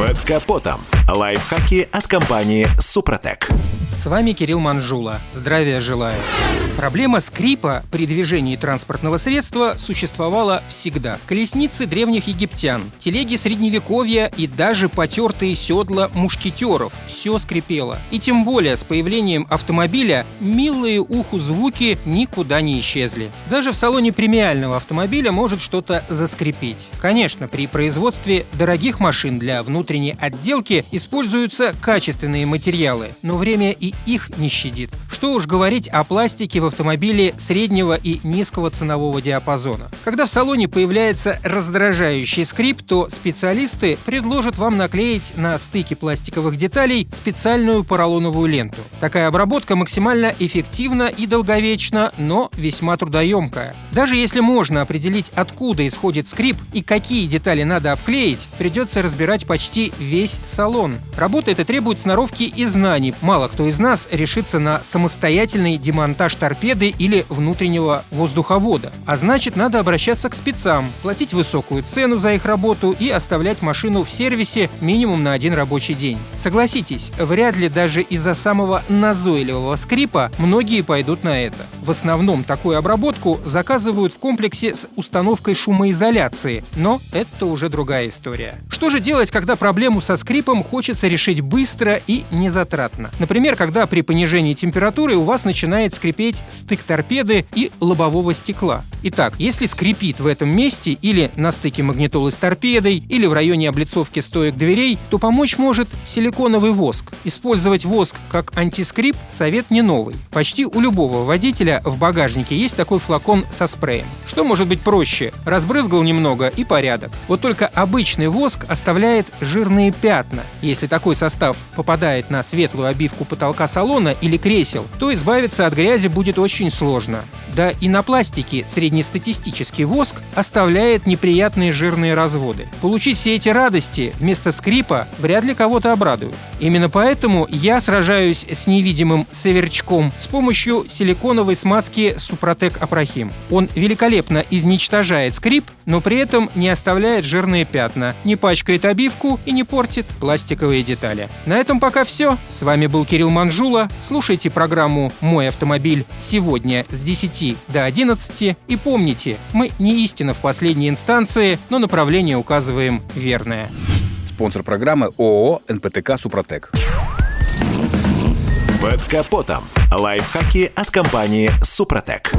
Под капотом. Лайфхаки от компании «Супротек». С вами Кирилл Манжула. Здравия желаю. Проблема скрипа при движении транспортного средства существовала всегда. Колесницы древних египтян, телеги средневековья и даже потертые седла мушкетеров – все скрипело. И тем более с появлением автомобиля милые уху звуки никуда не исчезли. Даже в салоне премиального автомобиля может что-то заскрипеть. Конечно, при производстве дорогих машин для внутренней отделки используются качественные материалы, но время и их не щадит. Что уж говорить о пластике в автомобиле среднего и низкого ценового диапазона. Когда в салоне появляется раздражающий скрип, то специалисты предложат вам наклеить на стыке пластиковых деталей специальную поролоновую ленту. Такая обработка максимально эффективна и долговечна, но весьма трудоемкая. Даже если можно определить, откуда исходит скрип и какие детали надо обклеить, придется разбирать почти весь салон. Работа эта требует сноровки и знаний. Мало кто из нас решится на самостоятельный демонтаж торпеды или внутреннего воздуховода. А значит, надо обращаться к спецам, платить высокую цену за их работу и оставлять машину в сервисе минимум на 1 рабочий день. Согласитесь, вряд ли даже из-за самого назойливого скрипа многие пойдут на это. В основном такую обработку заказывают в комплексе с установкой шумоизоляции, но это уже другая история. Что же делать, когда проблему со скрипом хочется решить быстро и незатратно? Например, когда при понижении температуры у вас начинает скрипеть стык торпеды и лобового стекла. Итак, если скрипит в этом месте или на стыке магнитолы с торпедой, или в районе облицовки стоек дверей, то помочь может силиконовый воск. Использовать воск как антискрип – совет не новый. Почти у любого водителя в багажнике есть такой флакон со спреем. Что может быть проще? Разбрызгал немного и порядок. Вот только обычный воск оставляет жирные пятна. Если такой состав попадает на светлую обивку потолка салона или кресел, то избавиться от грязи будет очень сложно. Да и на пластике среднестатистический воск оставляет неприятные жирные разводы. Получить все эти радости вместо скрипа вряд ли кого-то обрадует. Именно поэтому я сражаюсь с невидимым сверчком с помощью силиконовой смазки Супротек Апрахим. Он великолепно изничтожает скрип, но при этом не оставляет жирные пятна, не пачкает обивку и не портит пластиковые детали. На этом пока все. С вами был Кирилл Манжула. Слушайте программу «Мой автомобиль» сегодня с 10 до 11. И помните, мы не истина в последней инстанции, но направление указываем верное. Спонсор программы ООО «НПТК Супротек». Под капотом. Лайфхаки от компании «Супротек».